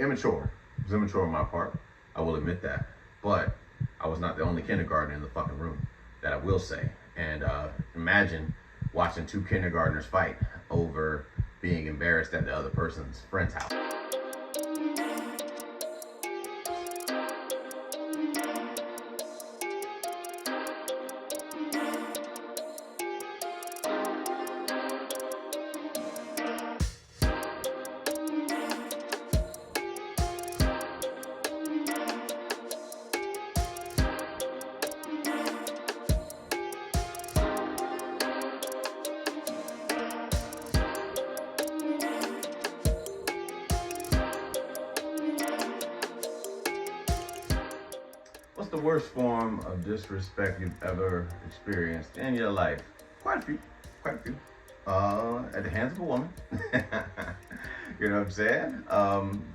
Immature. It was immature on my part. I will admit that. But I was not the only kindergartner in the fucking room. That I will say. And imagine watching two kindergartners fight over being embarrassed at the other person's friend's house. What's the worst form of disrespect you've ever experienced in your life? Quite a few, quite a few. At the hands of a woman. You know what I'm saying?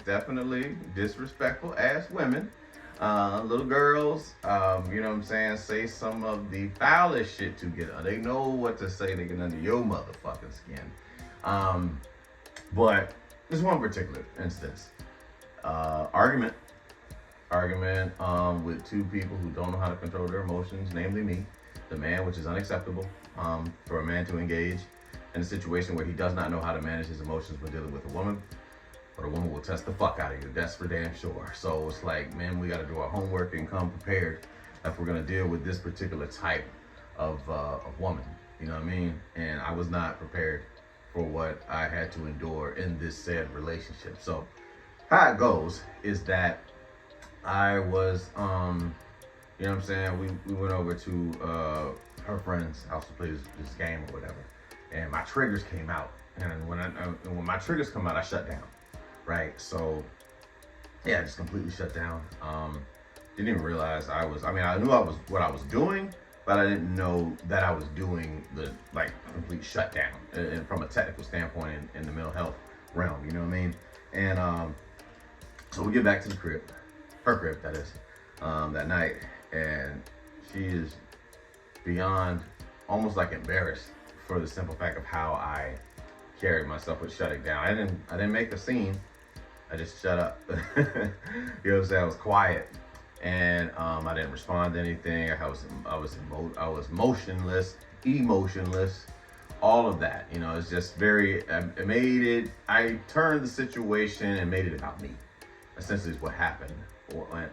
Definitely disrespectful ass women. Little girls, you know what I'm saying, say some of the foulest shit to get. They know what to say to get under your motherfucking skin. But there's one particular instance. Argument with two people who don't know how to control their emotions, namely me, the man, which is unacceptable for a man to engage in a situation where he does not know how to manage his emotions when dealing with a woman. But a woman will test the fuck out of you. That's for damn sure. So it's like, man, we got to do our homework and come prepared if we're gonna deal with this particular type of woman. You know what I mean? And I was not prepared for what I had to endure in this said relationship. So how it goes is that I was, you know what I'm saying? We went over to her friend's house to play this game or whatever, and my triggers came out. And when my triggers come out, I shut down, right? So yeah, I just completely shut down. Didn't even realize I mean, I knew what I was doing, but I didn't know that I was doing the like complete shutdown, and from a technical standpoint in the mental health realm. You know what I mean? And so we get back to the crib. Her crib, that is, that night, and she is beyond almost like embarrassed for the simple fact of how I carried myself with shutting down. I didn't make a scene. I just shut up. You know what I'm saying? I was quiet, and I didn't respond to anything. I was motionless, emotionless, all of that. You know, it's just very. I turned the situation and made it about me. Essentially, is what happened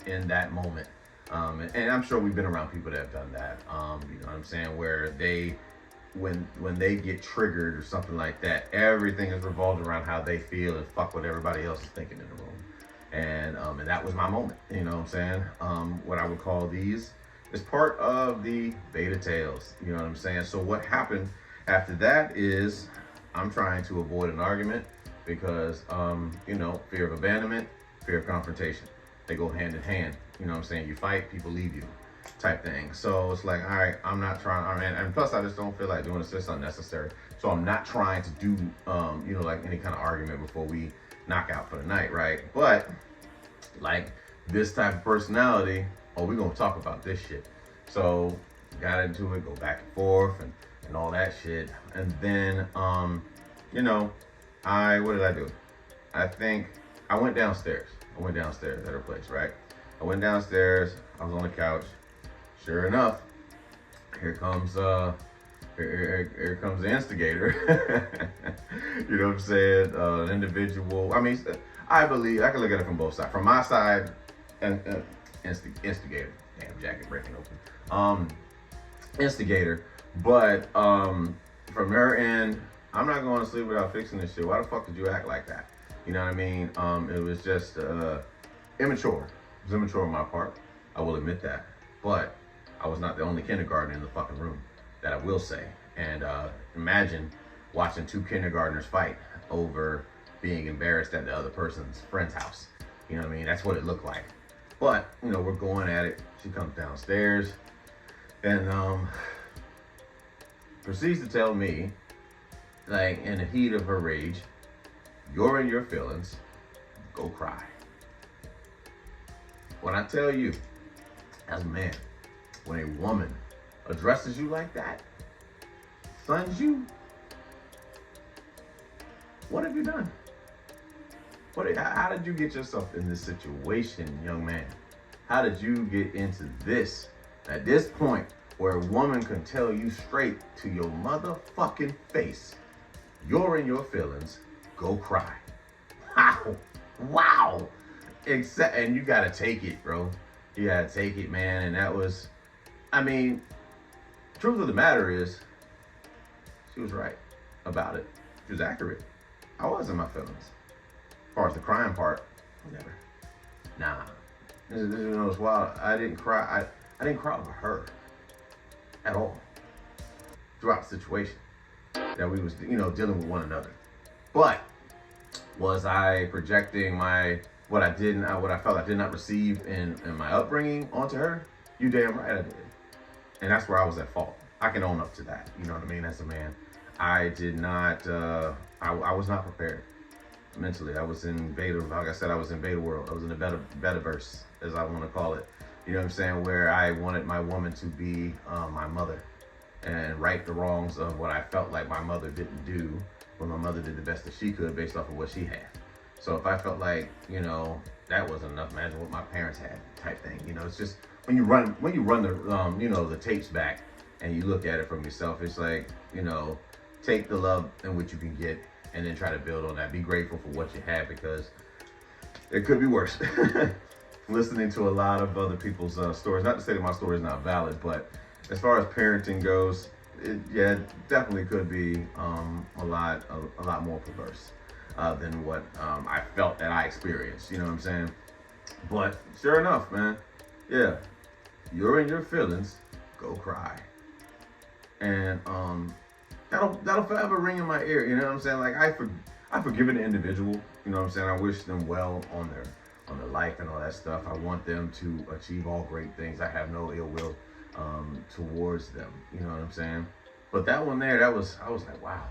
in that moment. And I'm sure we've been around people that have done that. You know what I'm saying? Where when they get triggered or something like that, everything is revolved around how they feel and fuck what everybody else is thinking in the room. And that was my moment. You know what I'm saying? What I would call these is part of the beta tales. You know what I'm saying? So what happened after that is I'm trying to avoid an argument because you know, fear of abandonment, fear of confrontation. They go hand in hand. You know what I'm saying? You fight, people leave you type thing. So it's like, all right, I'm not trying, and plus I just don't feel like doing this. It's unnecessary. So I'm not trying to do, you know, like any kind of argument before we knock out for the night, right? But like this type of personality, oh, we're going to talk about this shit. So got into it, go back and forth and all that shit. And then, you know, what did I do? I think I went downstairs. At her place, right? I went downstairs. I was on the couch. Sure enough, here comes here comes the instigator. You know what I'm saying? An individual. I mean, I believe I can look at it from both sides. From my side, and instigator. Damn, jacket breaking open. Instigator. But from her end, I'm not going to sleep without fixing this shit. Why the fuck did you act like that? You know what I mean? It was just immature. It was immature on my part. I will admit that. But I was not the only kindergartner in the fucking room. That I will say. And imagine watching two kindergartners fight over being embarrassed at the other person's friend's house. You know what I mean? That's what it looked like. But, you know, we're going at it. She comes downstairs and proceeds to tell me, like, in the heat of her rage, you're in your feelings, go cry. When I tell you, as a man, when a woman addresses you like that, sons you, what have you done? How did you get yourself in this situation, young man? How did you get into this? At this point, where a woman can tell you straight to your motherfucking face, you're in your feelings, go cry. Wow. Wow. And you gotta take it, bro. You gotta take it, man. And that was, I mean, truth of the matter is, she was right about it. She was accurate. I was in my feelings. As far as the crying part, never. Nah. This is wild. I didn't cry. I didn't cry over her at all throughout the situation that we was, dealing with one another. But was I projecting what I felt I did not receive in my upbringing onto her? You damn right I did. And that's where I was at fault. I can own up to that. You know what I mean? As a man, I did not. I was not prepared mentally. I was in beta. Like I said, I was in beta world. I was in the betaverse, as I want to call it. You know what I'm saying? Where I wanted my woman to be my mother and right the wrongs of what I felt like my mother didn't do, when my mother did the best that she could based off of what she had. So if I felt like, that wasn't enough, imagine what my parents had, type thing. It's just when you run the the tapes back and you look at it from yourself, it's like, take the love and what you can get and then try to build on that. Be grateful for what you have, because it could be worse. Listening to a lot of other people's stories, not to say that my story is not valid, but as far as parenting goes, it definitely could be a lot more perverse than what I felt that I experienced. You know what I'm saying? But sure enough, man, yeah, you're in your feelings, go cry, and that'll forever ring in my ear. You know what I'm saying? Like I forgive an individual. You know what I'm saying? I wish them well on their life and all that stuff. I want them to achieve all great things. I have no ill will towards them. You know what I'm saying? But that one there, I was like, wow,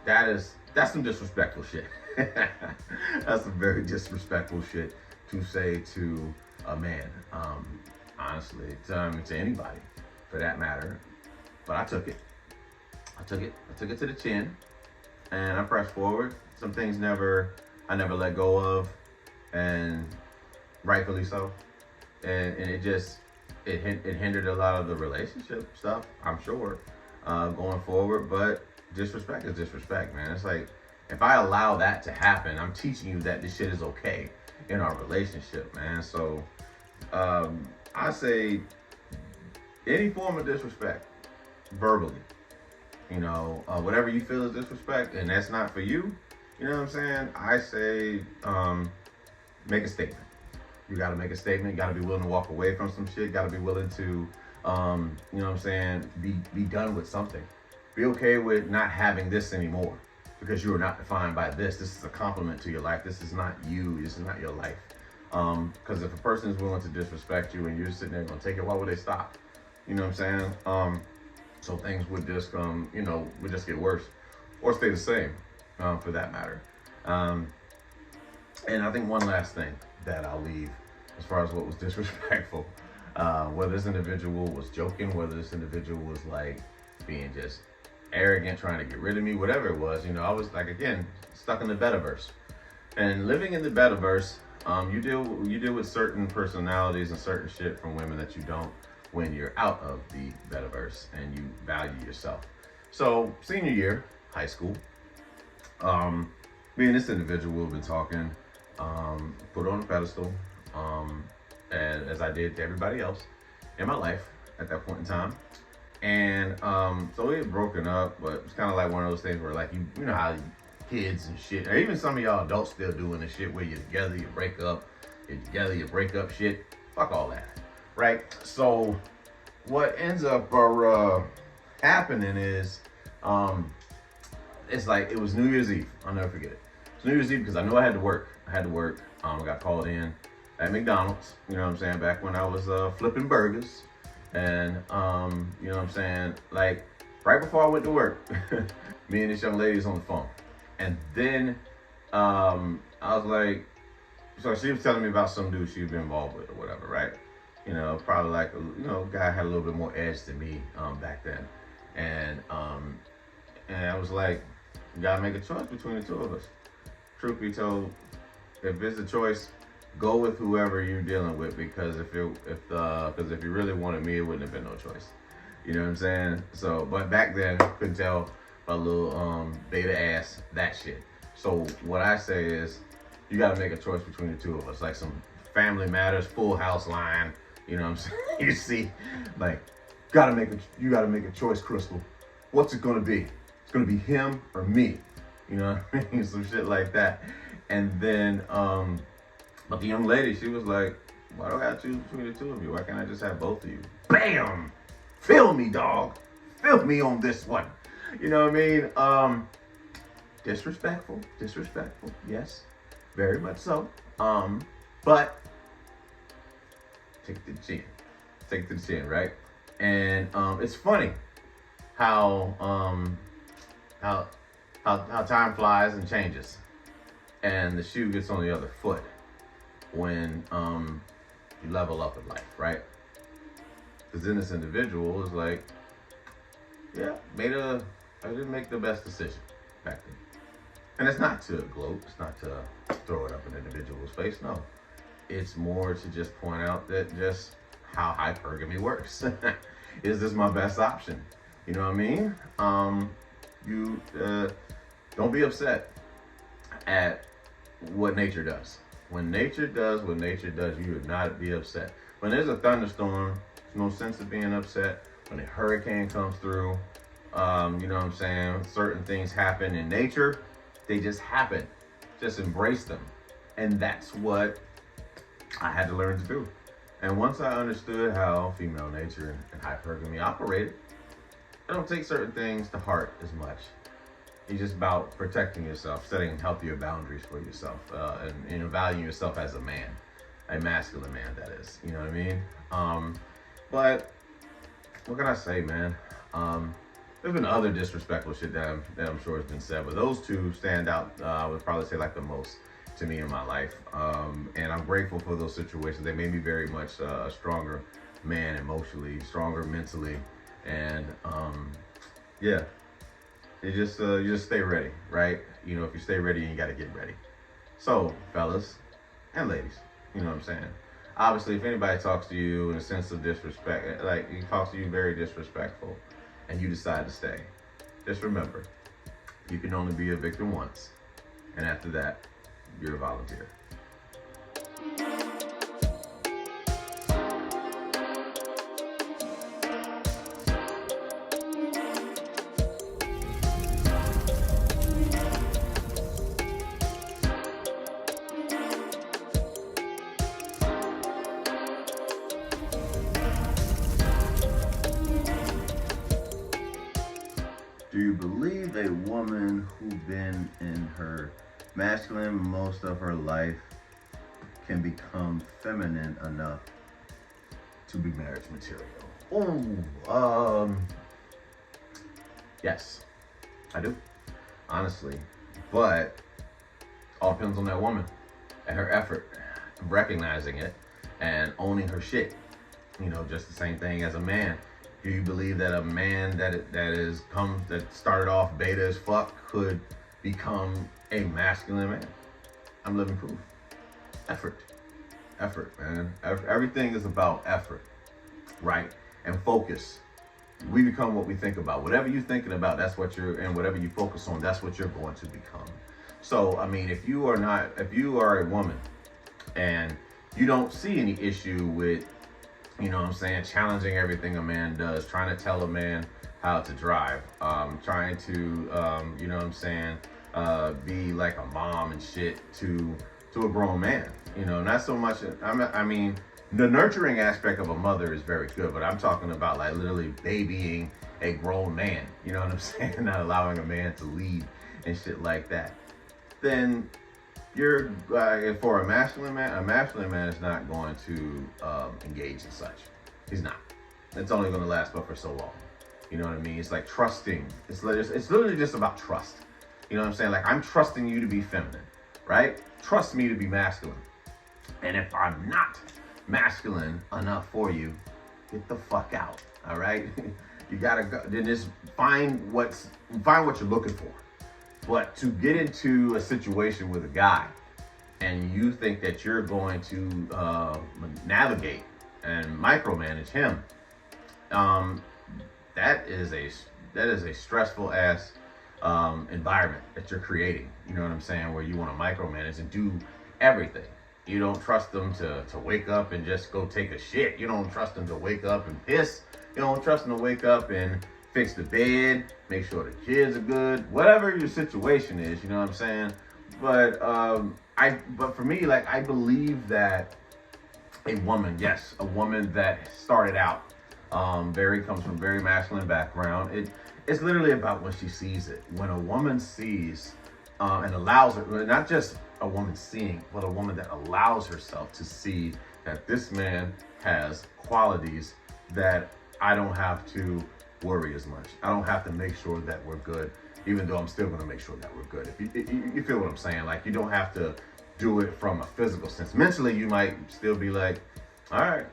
that's some disrespectful shit. That's some very disrespectful shit to say to a man. Honestly, to anybody for that matter. But I took it. I took it to the chin, and I pressed forward. Some things I never let go of, and rightfully so. And it hindered a lot of the relationship stuff, I'm sure, going forward. But disrespect is disrespect, man. It's like, if I allow that to happen, I'm teaching you that this shit is okay in our relationship, man. So I say any form of disrespect, verbally, whatever you feel is disrespect and that's not for you, you know what I'm saying? I say make a statement. You got to make a statement. You got to be willing to walk away from some shit. Got to be willing to, you know what I'm saying, be done with something. Be okay with not having this anymore, because you are not defined by this. This is a compliment to your life. This is not you. This is not your life. Because if a person is willing to disrespect you and you're sitting there going to take it, why would they stop? You know what I'm saying? So things would just, would just get worse or stay the same, for that matter. And I think one last thing that I'll leave as far as what was disrespectful, whether this individual was joking, whether this individual was like being just arrogant, trying to get rid of me, whatever it was, I was like, again, stuck in the betaverse. And living in the betaverse, you deal with certain personalities and certain shit from women that you don't when you're out of the metaverse and you value yourself. So senior year, high school, me and this individual have been talking, put on a pedestal, and as I did to everybody else in my life at that point in time. And so we had broken up, but it's kind of like one of those things where, like, you know how kids and shit, or even some of y'all adults still doing this shit where you're together, you break up, you're together, you break up shit. Fuck all that, right? So what ends up happening is, it's like, it was New Year's Eve. I'll never forget it. It's New Year's Eve because I knew I had to work. I got called in at McDonald's, you know what I'm saying, back when I was flipping burgers. And, you know what I'm saying, like, right before I went to work, me and this young lady was on the phone. And then I was like, so she was telling me about some dude she'd been involved with or whatever, right? Probably like, guy had a little bit more edge than me back then. And I was like, you gotta make a choice between the two of us. Truth be told, if it's a choice, go with whoever you're dealing with, because if you really wanted me, it wouldn't have been no choice. You know what I'm saying? So, but back then, couldn't tell a little beta ass that shit. So what I say is, you got to make a choice between the two of us, like some Family Matters, Full House line. You know what I'm saying? You see, like, you gotta make a choice, Crystal. What's it gonna be? It's gonna be him or me. You know what I mean? Some shit like that. And then, but the young lady, she was like, why do I gotta choose between the two of you? Why can't I just have both of you? Bam! Feel me, dog. Feel me on this one. You know what I mean? Disrespectful, yes, very much so. But take the chin, right? And it's funny how time flies and changes, and the shoe gets on the other foot when you level up in life, right? Because then this individual is like, yeah, I didn't make the best decision back then. And it's not to gloat, it's not to throw it up in an individual's face, no. It's more to just point out that just how hypergamy works. Is this my best option? You know what I mean? You don't be upset at what nature does. When nature does what nature does, you would not be upset. When there's a thunderstorm, there's no sense of being upset. When a hurricane comes through, you know what I'm saying? Certain things happen in nature. They just happen. Just embrace them. And that's what I had to learn to do. And once I understood how female nature and hypergamy operated, I don't take certain things to heart as much. It's just about protecting yourself, setting healthier boundaries for yourself, and valuing yourself as a man, a masculine man, that is. You know what I mean? But what can I say, man? There's been other disrespectful shit that I'm sure has been said, but those two stand out. I would probably say like the most to me in my life, and I'm grateful for those situations. They made me very much a stronger man emotionally, stronger mentally, and yeah, you just stay ready, right? You know, if you stay ready, you got to get ready. So, fellas and ladies, you know what I'm saying? Obviously, if anybody talks to you in a sense of disrespect, like he talks to you very disrespectful, and you decide to stay, just remember, you can only be a victim once, and after that, you're a volunteer. Do you believe a woman who's been in her masculine most of her life can become feminine enough to be marriage material? Yes, I do, honestly. But all depends on that woman and her effort of recognizing it and owning her shit. You know, just the same thing as a man. Do you believe that a man that started off beta as fuck could become a masculine man? I'm living proof. Effort, man. Everything is about effort, right? And focus. We become what we think about. Whatever you're thinking about, that's what and whatever you focus on, that's what you're going to become. So, I mean, if you are a woman and you don't see any issue with, you know what I'm saying, challenging everything a man does, trying to tell a man how to drive, trying to, you know what I'm saying, be like a mom and shit to a grown man. You know, not so much, I mean, the nurturing aspect of a mother is very good, but I'm talking about like literally babying a grown man, you know what I'm saying, not allowing a man to lead and shit like that. Then you're for a masculine man is not going to engage in such. He's not. It's only going to last but for so long. You know what I mean? It's like trusting. It's literally just about trust. You know what I'm saying? Like, I'm trusting you to be feminine, right? Trust me to be masculine. And if I'm not masculine enough for you, get the fuck out. All right? You gotta go. Then just find what you're looking for. But to get into a situation with a guy and you think that you're going to navigate and micromanage him, um, that is a stressful ass environment that you're creating. You know what I'm saying? Where you want to micromanage and do everything. You don't trust them to wake up and just go take a shit. You don't trust them to wake up and piss. You don't trust them to wake up and fix the bed, make sure the kids are good, whatever your situation is. You know what I'm saying? But but for me, like, I believe that a woman, yes, a woman that started out comes from very masculine background. It's literally about when she sees it. When a woman sees and allows her, not just a woman seeing, but a woman that allows herself to see that this man has qualities that I don't have to worry as much. I don't have to make sure that we're good, even though I'm still going to make sure that we're good. If you feel what I'm saying, like, you don't have to do it from a physical sense. Mentally, you might still be like, all right,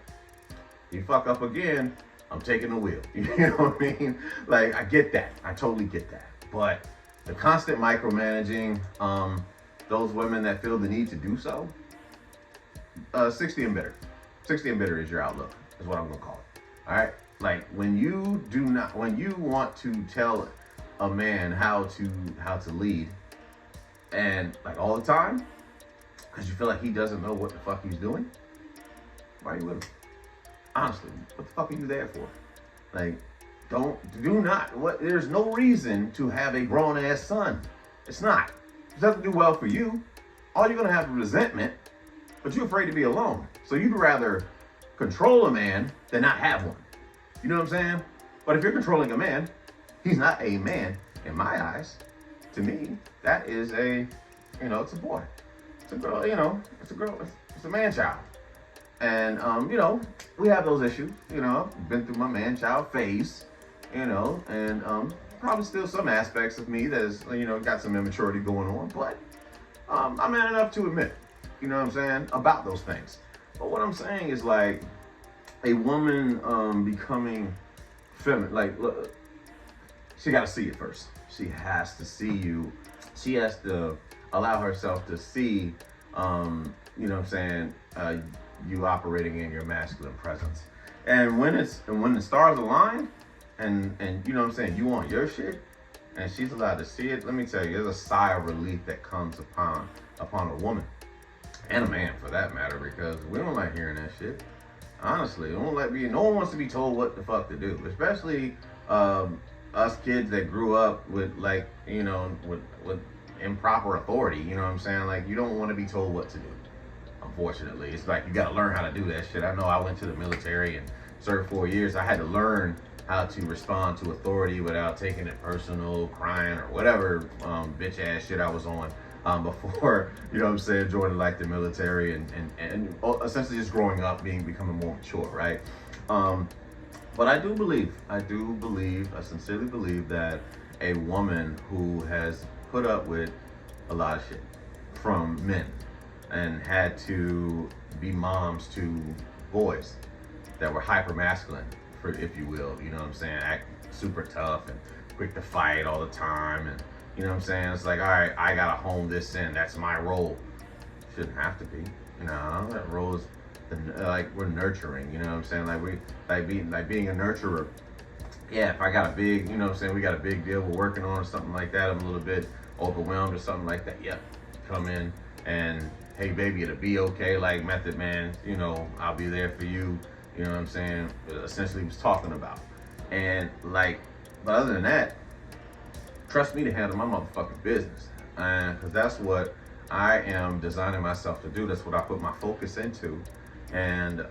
you fuck up again, I'm taking the wheel. You know what I mean? Like, I get that. I totally get that. But the constant micromanaging, those women that feel the need to do so, 60 and better. 60 and better is your outlook, is what I'm going to call it. All right? Like, when you want to tell a man how to lead, and like all the time, because you feel like he doesn't know what the fuck he's doing, why are you with him? Honestly, what the fuck are you there for? Like, there's no reason to have a grown ass son. It's not. It doesn't do well for you. All you're gonna have is resentment, but you're afraid to be alone. So you'd rather control a man than not have one. You know what I'm saying? But if you're controlling a man, he's not a man in my eyes. To me, that is it's a boy. It's a girl, it's a girl, it's a man child. And, we have those issues, been through my man child phase, and probably still some aspects of me that is, got some immaturity going on, but I'm man enough to admit, you know what I'm saying, about those things. But what I'm saying is, like, a woman becoming feminine, like, look, she got to see it first. She has to see you. She has to allow herself to see, you operating in your masculine presence. And when the stars align, and you want your shit, and she's allowed to see it, let me tell you, there's a sigh of relief that comes upon a woman, and a man for that matter, because we don't like hearing that shit. Honestly, no one wants to be told what the fuck to do, especially us kids that grew up with, like, with improper authority. You know what I'm saying? Like, you don't want to be told what to do. Unfortunately, it's like you got to learn how to do that shit. I know I went to the military and served 4 years. I had to learn how to respond to authority without taking it personal, crying, or whatever bitch ass shit I was on before, joining, like, the military and essentially just growing up, becoming more mature, right? But I sincerely believe that a woman who has put up with a lot of shit from men and had to be moms to boys that were hyper masculine, if you will, act super tough and quick to fight all the time, and it's like, all right, I gotta hone this in, that's my role. Shouldn't have to be. That role is we're nurturing, like being a nurturer. Yeah, if I got a big, we got a big deal we're working on or something like that, I'm a little bit overwhelmed or something like that, yep, come in and, hey baby, it'll be okay, like Method Man, I'll be there for you, essentially was talking about. And, like, but other than that, trust me to handle my motherfucking business, because that's what I am designing myself to do. That's what I put my focus into, and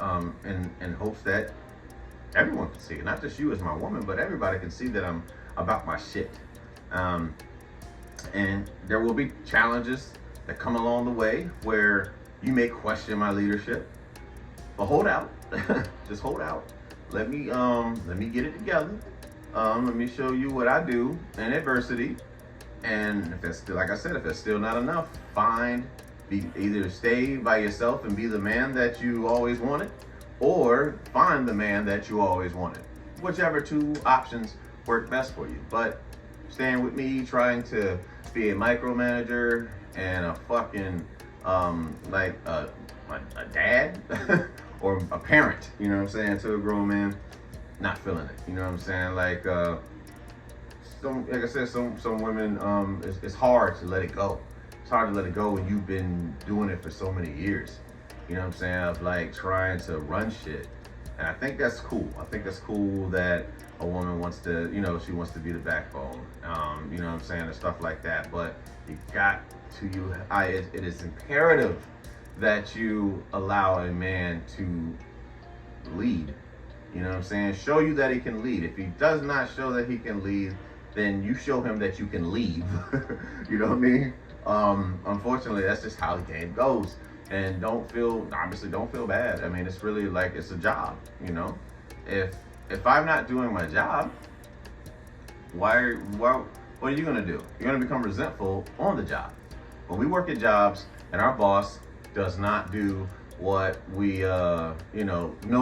in hopes that everyone can see it, not just you as my woman, but everybody can see that I'm about my shit. And there will be challenges that come along the way where you may question my leadership, but hold out. Just hold out. Let me get it together. Let me show you what I do in adversity. And if that's still, like I said, if it's still not enough, either stay by yourself and be the man that you always wanted, or find the man that you always wanted. Whichever two options work best for you. But staying with me, trying to be a micromanager and a fucking like a dad or a parent, you know what I'm saying, to a grown man, not feeling it. You know what I'm saying? Like like I said, some women, it's hard to let it go. It's hard to let it go when you've been doing it for so many years. You know what I'm saying? Of like trying to run shit. And I think that's cool. I think that's cool that a woman wants to, she wants to be the backbone. You know what I'm saying? And stuff like that. But you got to, it is imperative that you allow a man to lead. You know what I'm saying? Show you that he can lead. If he does not show that he can lead, then you show him that you can leave. You know what I mean? Unfortunately, that's just how the game goes. And obviously don't feel bad. I mean, it's really like, it's a job, you know? If I'm not doing my job, what are you gonna do? You're gonna become resentful on the job. When we work at jobs and our boss does not do what we, know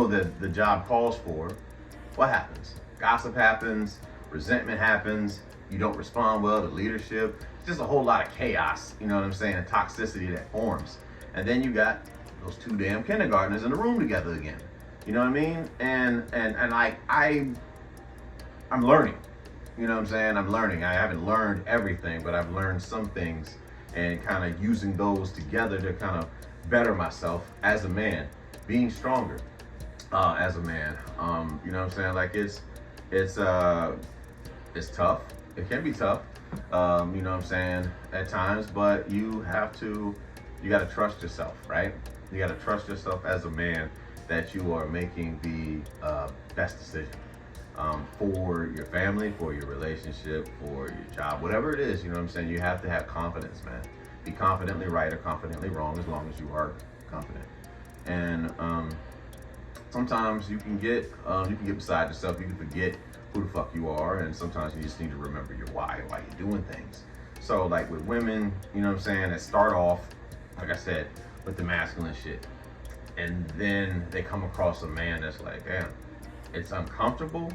that the job calls for, what happens? Gossip happens, resentment happens, you don't respond well to leadership. It's just a whole lot of chaos, you know what I'm saying, and toxicity that forms. And then you got those two damn kindergartners in the room together again. You know what I mean? And I'm learning. You know what I'm saying? I'm learning. I haven't learned everything, but I've learned some things, and kind of using those together to kind of better myself as a man, being stronger as a man. You know what I'm saying? Like it's tough. It can be tough. You know what I'm saying, at times, but you got to trust yourself, right? You got to trust yourself as a man that you are making the best decision for your family, for your relationship, for your job, whatever it is. You know what I'm saying? You have to have confidence, man. Be confidently right or confidently wrong, as long as you are confident. And sometimes you can get beside yourself. You can forget who the fuck you are, and sometimes you just need to remember your why you're doing things. So like with women, you know what I'm saying, that start off, like I said, with the masculine shit, and then they come across a man that's like, damn, it's uncomfortable,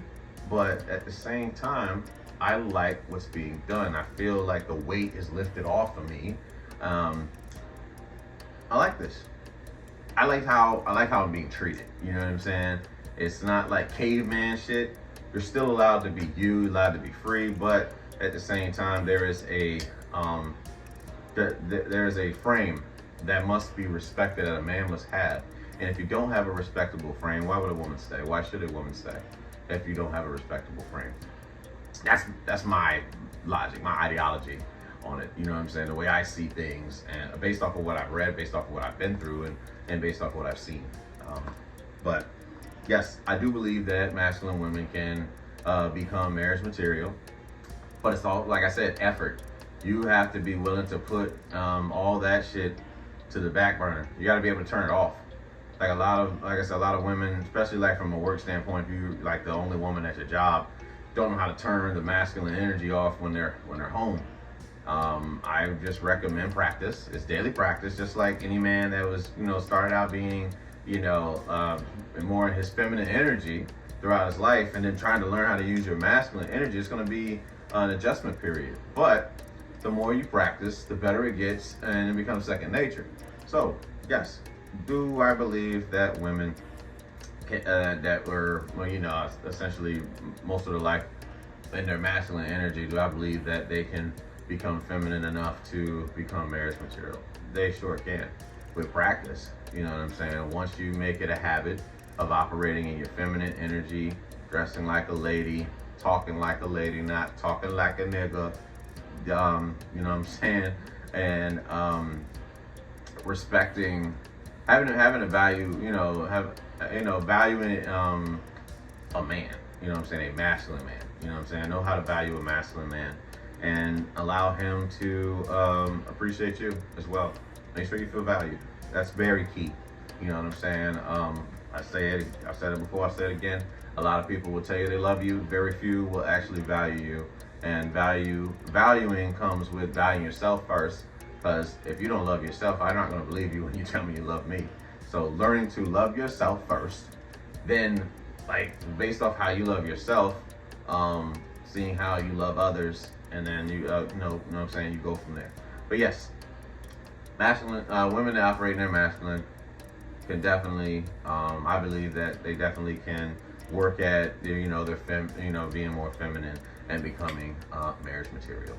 but at the same time, I like what's being done. I feel like the weight is lifted off of me. I like this. I like how I'm being treated. You know what I'm saying? It's not like caveman shit. You're still allowed to be you, allowed to be free, but at the same time, there is a frame that must be respected, that a man must have. And if you don't have a respectable frame, why would a woman stay? Why should a woman stay if you don't have a respectable frame? That's my logic, my ideology on it. You know what I'm saying? The way I see things, and based off of what I've read, based off of what I've been through, and based off of what I've seen. But yes, I do believe that masculine women can become marriage material, but it's all, like I said, effort. You have to be willing to put all that shit to the back burner. You got to be able to turn it off. Like a lot of women, especially like from a work standpoint, if you like the only woman at your job, don't know how to turn the masculine energy off when they're home. I just recommend practice. It's daily practice, just like any man that was, started out being, more in his feminine energy throughout his life, and then trying to learn how to use your masculine energy. It's going to be an adjustment period. But the more you practice, the better it gets, and it becomes second nature. So, yes, do I believe that women that were, essentially most of their life in their masculine energy, do I believe that they can become feminine enough to become marriage material? They sure can, with practice. You know what I'm saying? Once you make it a habit of operating in your feminine energy, dressing like a lady, talking like a lady, not talking like a nigga, you know what I'm saying? And respecting, having a value, valuing a man, you know what I'm saying, a masculine man, you know what I'm saying? Know how to value a masculine man and allow him to appreciate you as well. Make sure you feel valued. That's very key. You know what I'm saying? I said it before, I say it again. A lot of people will tell you they love you. Very few will actually value you. And valuing comes with valuing yourself first. Because if you don't love yourself, I'm not going to believe you when you tell me you love me. So learning to love yourself first, then like based off how you love yourself, seeing how you love others, and then you know what I'm saying, you go from there. But yes, Masculine women that operate in their masculine can definitely, I believe that they definitely can work at their, being more feminine and becoming marriage material.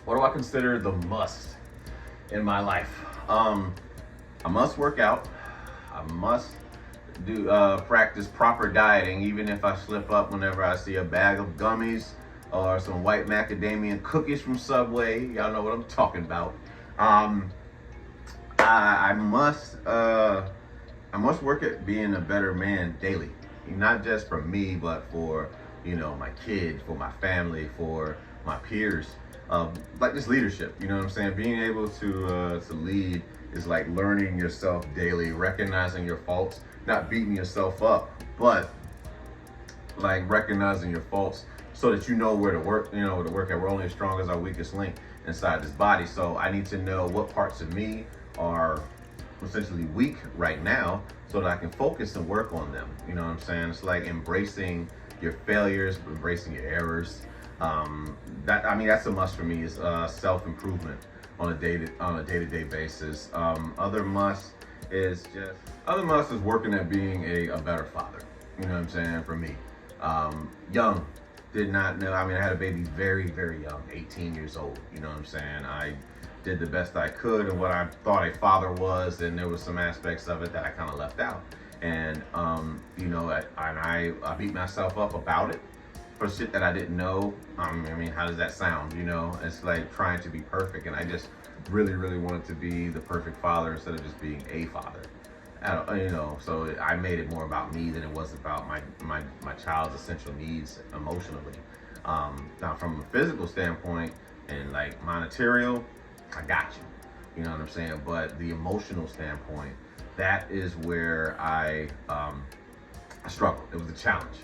What do I consider the must in my life? I must work out. I must do practice proper dieting, even if I slip up whenever I see a bag of gummies or some white macadamia cookies from Subway. Y'all know what I'm talking about. Um, I must work at being a better man daily, not just for me, but for my kids, for my family, for my peers. Like this leadership, you know what I'm saying? Being able to lead is like learning yourself daily, recognizing your faults, not beating yourself up, but like recognizing your faults so that you know where to work, where to work at. We're only as strong as our weakest link inside this body. So I need to know what parts of me are essentially weak right now so that I can focus and work on them. You know what I'm saying? It's like embracing your failures, embracing your errors. That's a must for me is self improvement on a day-to-day basis. Other must is working at being a better father. You know what I'm saying? For me, young, did not know. I had a baby very, very young, 18 years old. You know what I'm saying? I did the best I could and what I thought a father was, and there was some aspects of it that I kind of left out. And I beat myself up about it for shit that I didn't know. How does that sound? It's like trying to be perfect, and I just really, really wanted to be the perfect father instead of just being a father. So I made it more about me than it was about my child's essential needs emotionally. Now, from a physical standpoint and like monetarial, I got you. You know what I'm saying? But the emotional standpoint, that is where I struggled. It was a challenge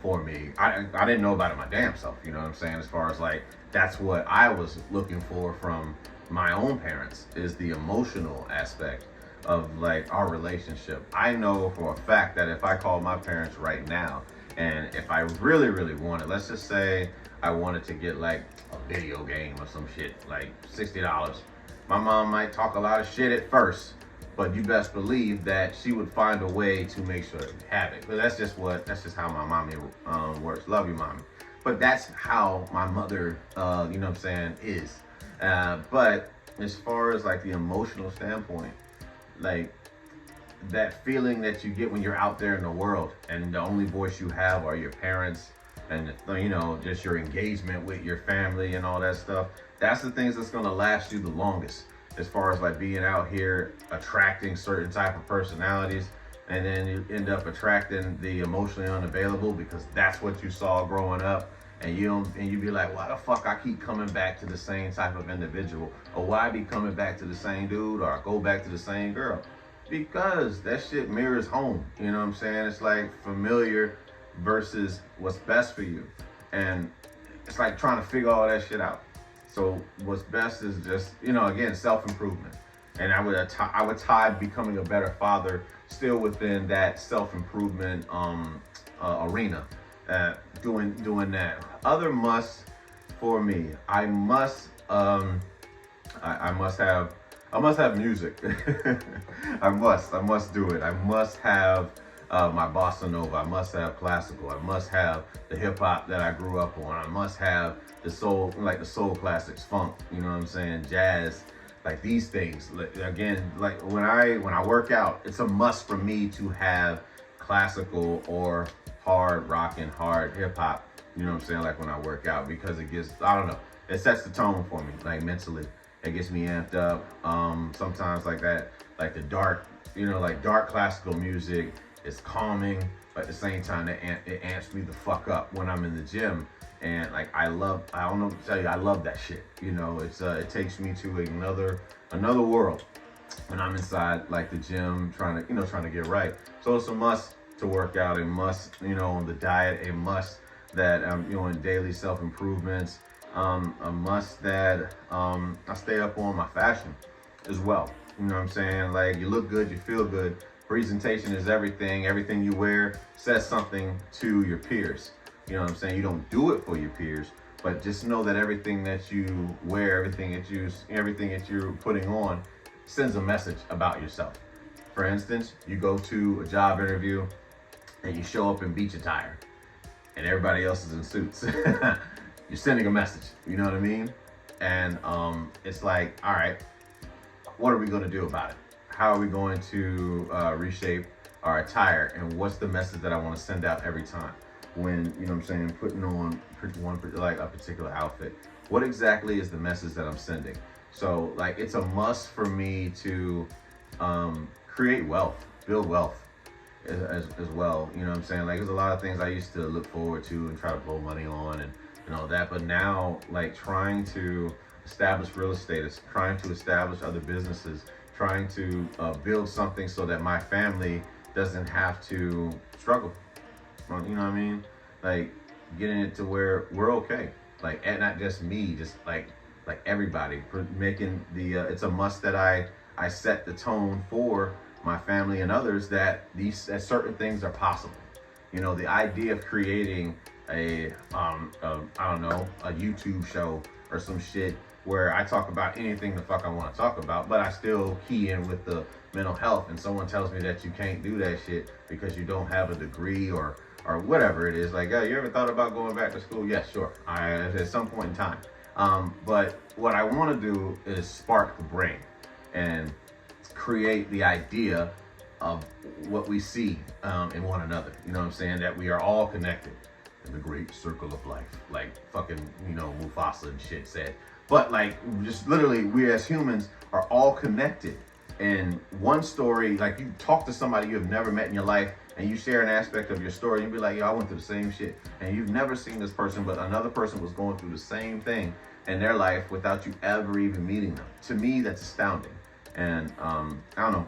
for me. I didn't know about it my damn self. You know what I'm saying? As far as like, that's what I was looking for from my own parents, is the emotional aspect of like our relationship. I know for a fact that if I called my parents right now, and if I really, really wanted, let's just say I wanted to get like a video game or some shit, like $60, my mom might talk a lot of shit at first, but you best believe that she would find a way to make sure that you have it. But that's just how my mommy works. Love you, mommy. But that's how my mother, you know what I'm saying, is. But as far as like the emotional standpoint, like that feeling that you get when you're out there in the world and the only voice you have are your parents, and just your engagement with your family and all that stuff, that's the things that's going to last you the longest, as far as like being out here attracting certain type of personalities, and then you end up attracting the emotionally unavailable because that's what you saw growing up. And you be like, why the fuck I keep coming back to the same type of individual, or why I be coming back to the same dude, or I go back to the same girl? Because that shit mirrors home. You know what I'm saying? It's like familiar versus what's best for you, and it's like trying to figure all that shit out. So what's best is just again, self-improvement. And I would tie becoming a better father still within that self-improvement arena. Doing that. Other musts for me, I must have music. I must do it. I must have my bossa nova. I must have classical. I must have the hip hop that I grew up on. I must have the soul, like the soul classics, funk. You know what I'm saying? Jazz, like these things. Again, like when I work out, it's a must for me to have classical or hard rock and hard hip hop. You know what I'm saying? Like when I work out, because it gives, I don't know, it sets the tone for me, like mentally. It gets me amped up. Sometimes like that, like the dark, like dark classical music is calming, but at the same time, it amps me the fuck up when I'm in the gym. And like I don't know what to tell you, I love that shit. It takes me to another world. when I'm inside like the gym trying to get right. So it's a must to work out, a must, on the diet, a must that in daily self improvements, a must that I stay up on my fashion as well. You know what I'm saying? Like, you look good, you feel good. Presentation is everything. Everything you wear says something to your peers. You know what I'm saying? You don't do it for your peers, but just know that everything that you wear, everything that you're putting on sends a message about yourself. For instance, you go to a job interview and you show up in beach attire and everybody else is in suits. You're sending a message, you know what I mean? And it's like, all right, what are we going to do about it? How are we going to reshape our attire? And what's the message that I want to send out every time when, putting on like a particular outfit? What exactly is the message that I'm sending? So, like, it's a must for me to create wealth, build wealth as well. You know what I'm saying? Like, there's a lot of things I used to look forward to and try to blow money on and all that. But now, like, trying to establish real estate, trying to establish other businesses, trying to build something so that my family doesn't have to struggle. You know what I mean? Like, getting it to where we're okay. Like, and not just me, just like everybody, making it's a must that I set the tone for my family and others that certain things are possible. The idea of creating a YouTube show or some shit where I talk about anything the fuck I want to talk about, but I still key in with the mental health, and someone tells me that you can't do that shit because you don't have a degree or whatever it is. Like, oh, you ever thought about going back to school? Yeah, sure. At some point in time. But what I want to do is spark the brain and create the idea of what we see in one another. You know what I'm saying? That we are all connected in the great circle of life, like fucking Mufasa and shit said. But like, just literally, we as humans are all connected. And one story, like, you talk to somebody you have never met in your life and you share an aspect of your story, and you be like, yo, I went through the same shit. And you've never seen this person, but another person was going through the same thing in their life without you ever even meeting them. To me, that's astounding. And I don't know,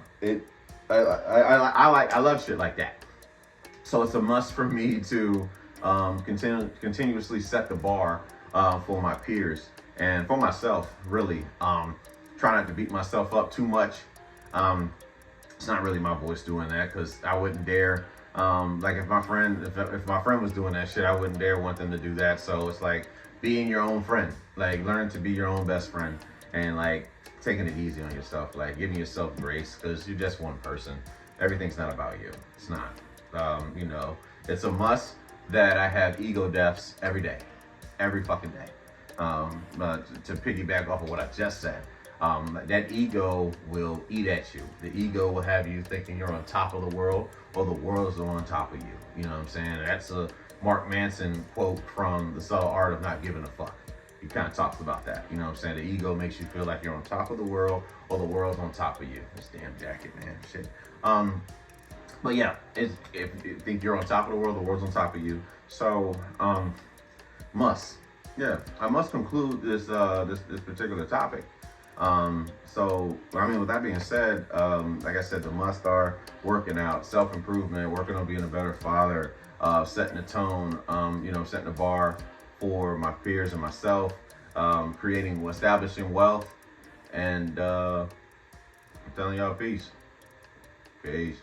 I love shit like that. So it's a must for me to continuously set the bar for my peers and for myself, really. Try not to beat myself up too much. It's not really my voice doing that, because I wouldn't dare. Like, if my friend was doing that shit, I wouldn't dare want them to do that. So it's like being your own friend, like learn to be your own best friend, and like taking it easy on yourself, like giving yourself grace, because you're just one person. Everything's not about you. It's not. It's a must that I have ego deaths every day, every fucking day. To piggyback off of what I just said. That ego will eat at you. The ego will have you thinking you're on top of the world, or the world is on top of you. You know what I'm saying? That's a Mark Manson quote from The Subtle Art of Not Giving a Fuck. He kind of talks about that. You know what I'm saying? The ego makes you feel like you're on top of the world, or the world's on top of you. This damn jacket, man. Shit. But yeah, if you think you're on top of the world, the world's on top of you. So, I must conclude this particular topic. So, I mean, with that being said, like I said, the must are working out, self-improvement, working on being a better father, setting the tone, setting the bar for my peers and myself, establishing wealth, and I'm telling y'all, peace. Peace.